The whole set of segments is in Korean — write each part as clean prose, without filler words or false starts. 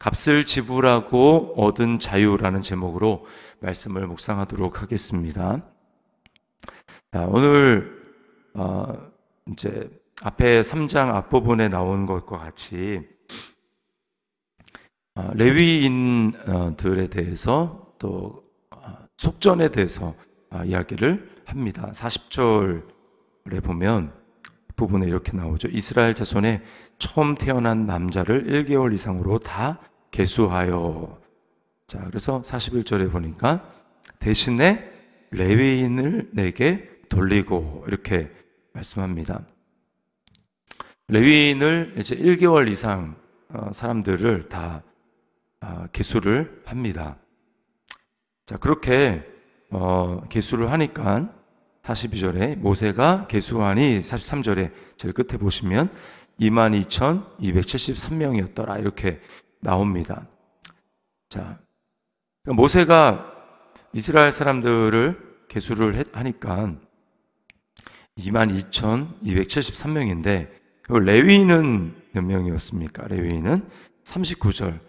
값을 지불하고 얻은 자유라는 제목으로 말씀을 묵상하도록 하겠습니다. 오늘 이제 앞에 3장 앞부분에 나온 것과 같이 레위인들에 대해서 또 속전에 대해서 이야기를 합니다. 40절에 보면 부분에 이렇게 나오죠. 이스라엘 자손의 처음 태어난 남자를 1개월 이상으로 다 계수하여. 자, 그래서 41절에 보니까 대신에 레위인을 내게 돌리고 이렇게 말씀합니다. 레위인을 이제 1개월 이상 사람들을 다 계수를 합니다. 자, 그렇게 계수를 하니까 42절에 모세가 계수하니 43절에 제일 끝에 보시면 22,273명이었더라 이렇게 나옵니다. 자, 모세가 이스라엘 사람들을 계수를 하니까 22,273명인데 레위인은 몇 명이었습니까? 레위인은 39절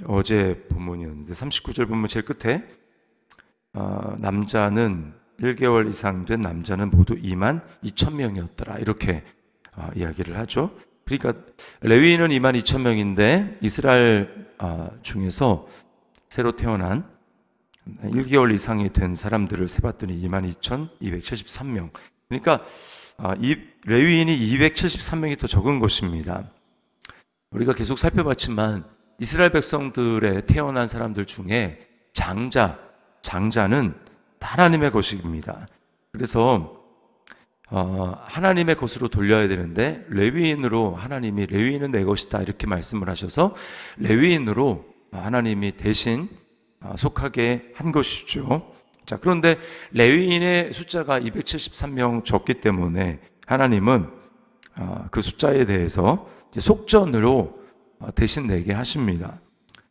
어제 본문이었는데 39절 본문 제일 끝에 남자는 1개월 이상 된 남자는 모두 22,000명이었더라 이렇게 이야기를 하죠. 그러니까 레위인은 22,000명인데 이스라엘 중에서 새로 태어난 1개월 이상이 된 사람들을 세봤더니 22,273명. 그러니까 이 레위인이 273명이 더 적은 것입니다. 우리가 계속 살펴봤지만 이스라엘 백성들의 태어난 사람들 중에 장자는 하나님의 것입니다. 그래서 하나님의 것으로 돌려야 되는데 레위인으로 하나님이 레위인은 내 것이다 이렇게 말씀을 하셔서 레위인으로 하나님이 대신 속하게 한 것이죠. 자, 그런데 레위인의 숫자가 273명 적기 때문에 하나님은 그 숫자에 대해서 속전으로 대신 내게 하십니다.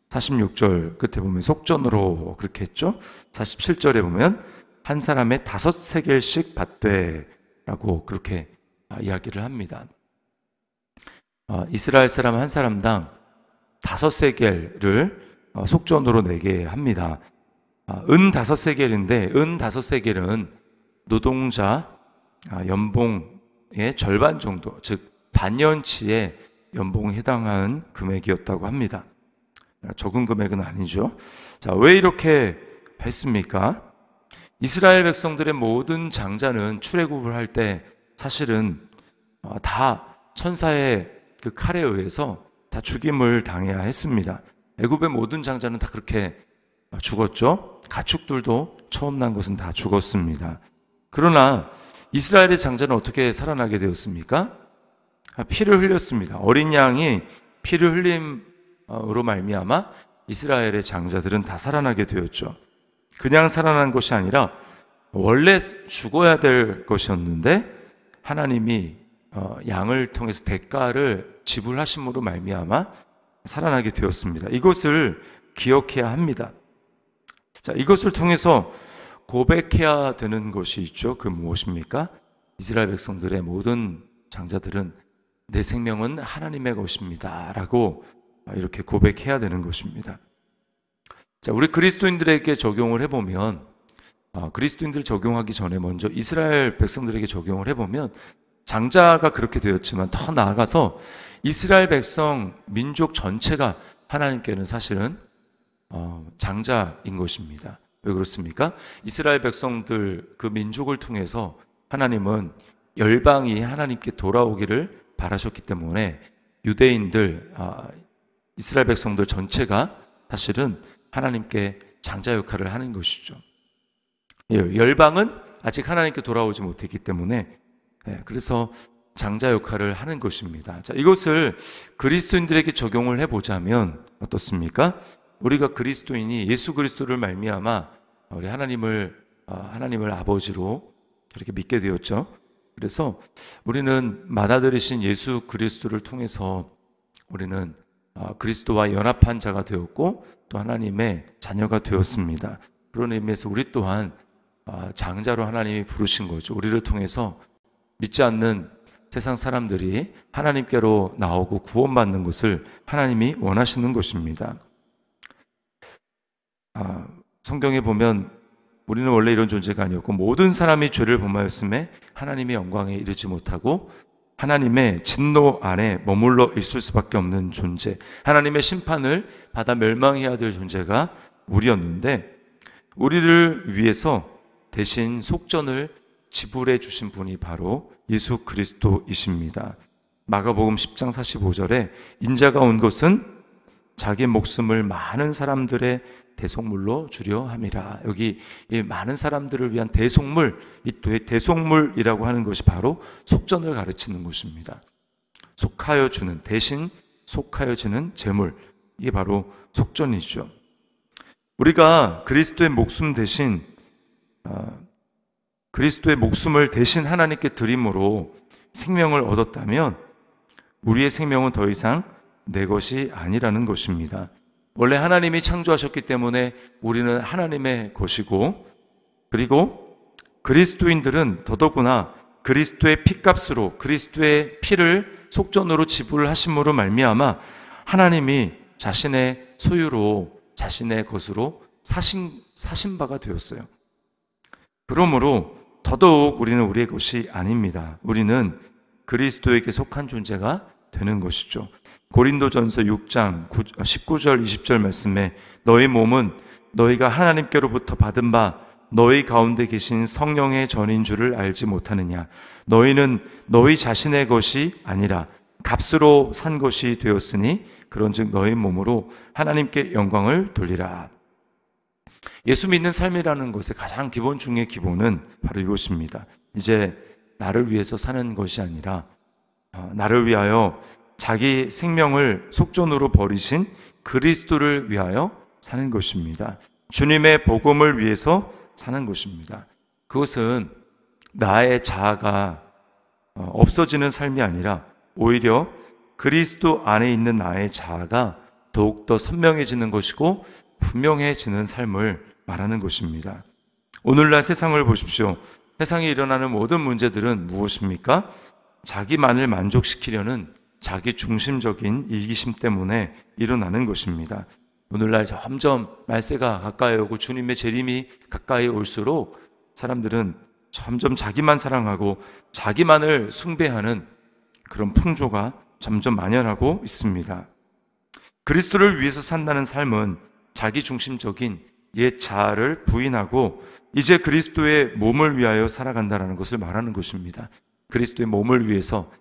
46절 끝에 보면 속전으로 그렇게 했죠. 47절에 보면 한 사람의 5세겔씩 받되 라고 그렇게 이야기를 합니다. 이스라엘 사람 한 사람당 5세겔을 속전으로 내게 합니다. 은 5세겔인데 은 5세겔은 노동자 연봉의 절반 정도, 즉 반년치의 연봉에 해당하는 금액이었다고 합니다. 적은 금액은 아니죠. 자, 왜 이렇게 했습니까? 이스라엘 백성들의 모든 장자는 출애굽을 할 때 사실은 다 천사의 그 칼에 의해서 다 죽임을 당해야 했습니다. 애굽의 모든 장자는 다 그렇게 죽었죠. 가축들도 처음 난 것은 다 죽었습니다. 그러나 이스라엘의 장자는 어떻게 살아나게 되었습니까? 피를 흘렸습니다. 어린 양이 피를 흘림으로 말미암아 이스라엘의 장자들은 다 살아나게 되었죠. 그냥 살아난 것이 아니라 원래 죽어야 될 것이었는데 하나님이 양을 통해서 대가를 지불하심으로 말미암아 살아나게 되었습니다. 이것을 기억해야 합니다. 자, 이것을 통해서 고백해야 되는 것이 있죠. 그 무엇입니까? 이스라엘 백성들의 모든 장자들은 내 생명은 하나님의 것입니다 라고 이렇게 고백해야 되는 것입니다. 자, 우리 그리스도인들에게 적용을 해보면 그리스도인들 적용하기 전에 먼저 이스라엘 백성들에게 적용을 해보면 장자가 그렇게 되었지만 더 나아가서 이스라엘 백성 민족 전체가 하나님께는 사실은 장자인 것입니다. 왜 그렇습니까? 이스라엘 백성들 그 민족을 통해서 하나님은 열방이 하나님께 돌아오기를 바라셨기 때문에 유대인들, 이스라엘 백성들 전체가 사실은 하나님께 장자 역할을 하는 것이죠. 열방은 아직 하나님께 돌아오지 못했기 때문에 그래서 장자 역할을 하는 것입니다. 자, 이것을 그리스도인들에게 적용을 해보자면 어떻습니까? 우리가 그리스도인이 예수 그리스도를 말미암아 우리 하나님을 아버지로 이렇게 믿게 되었죠. 그래서 우리는 맏아들이신 예수 그리스도를 통해서 우리는 그리스도와 연합한 자가 되었고 또 하나님의 자녀가 되었습니다. 그런 의미에서 우리 또한 장자로 하나님이 부르신 거죠. 우리를 통해서 믿지 않는 세상 사람들이 하나님께로 나오고 구원받는 것을 하나님이 원하시는 것입니다. 성경에 보면 우리는 원래 이런 존재가 아니었고 모든 사람이 죄를 범하였음에 하나님의 영광에 이르지 못하고 하나님의 진노 안에 머물러 있을 수밖에 없는 존재, 하나님의 심판을 받아 멸망해야 될 존재가 우리였는데, 우리를 위해서 대신 속전을 지불해 주신 분이 바로 예수 그리스도이십니다. 마가복음 10장 45절에 인자가 온 것은 자기 목숨을 많은 사람들의 대속물로 주려 함이라. 여기 이 많은 사람들을 위한 대속물, 이 대속물이라고 하는 것이 바로 속전을 가르치는 것입니다. 속하여 주는, 대신 속하여 주는 제물, 이게 바로 속전이죠. 우리가 그리스도의 목숨 대신 그리스도의 목숨을 대신 하나님께 드림으로 생명을 얻었다면 우리의 생명은 더 이상 내 것이 아니라는 것입니다. 원래 하나님이 창조하셨기 때문에 우리는 하나님의 것이고, 그리고 그리스도인들은 더더구나 그리스도의 피값으로, 그리스도의 피를 속전으로 지불하심으로 말미암아 하나님이 자신의 소유로, 자신의 것으로 사신 바가 되었어요. 그러므로 더더욱 우리는 우리의 것이 아닙니다. 우리는 그리스도에게 속한 존재가 되는 것이죠. 고린도전서 6장 19절 20절 말씀에 너희 몸은 너희가 하나님께로부터 받은 바 너희 가운데 계신 성령의 전인 줄을 알지 못하느냐. 너희는 너희 자신의 것이 아니라 값으로 산 것이 되었으니 그런즉 너희 몸으로 하나님께 영광을 돌리라. 예수 믿는 삶이라는 것의 가장 기본 중의 기본은 바로 이것입니다. 이제 나를 위해서 사는 것이 아니라 나를 위하여 자기 생명을 속전으로 버리신 그리스도를 위하여 사는 것입니다. 주님의 복음을 위해서 사는 것입니다. 그것은 나의 자아가 없어지는 삶이 아니라 오히려 그리스도 안에 있는 나의 자아가 더욱더 선명해지는 것이고 분명해지는 삶을 말하는 것입니다. 오늘날 세상을 보십시오. 세상에 일어나는 모든 문제들은 무엇입니까? 자기만을 만족시키려는 자기 중심적인 이기심 때문에 일어나는 것입니다. 오늘날 점점 말세가 가까이 오고 주님의 재림이 가까이 올수록 사람들은 점점 자기만 사랑하고 자기만을 숭배하는 그런 풍조가 점점 만연하고 있습니다. 그리스도를 위해서 산다는 삶은 자기 중심적인 옛 자아를 부인하고 이제 그리스도의 몸을 위하여 살아간다는 것을 말하는 것입니다. 그리스도의 몸을 위해서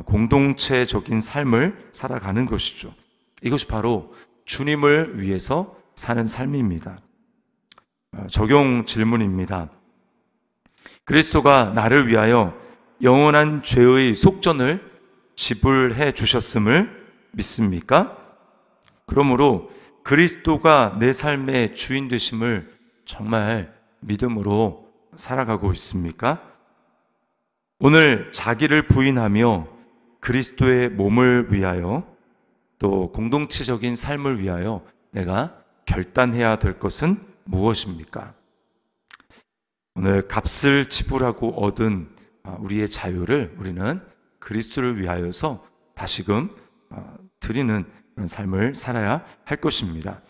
공동체적인 삶을 살아가는 것이죠. 이것이 바로 주님을 위해서 사는 삶입니다. 적용 질문입니다. 그리스도가 나를 위하여 영원한 죄의 속전을 지불해 주셨음을 믿습니까? 그러므로 그리스도가 내 삶의 주인 되심을 정말 믿음으로 살아가고 있습니까? 오늘 자기를 부인하며 그리스도의 몸을 위하여 또 공동체적인 삶을 위하여 내가 결단해야 될 것은 무엇입니까? 오늘 값을 지불하고 얻은 우리의 자유를 우리는 그리스도를 위하여서 다시금 드리는 그런 삶을 살아야 할 것입니다.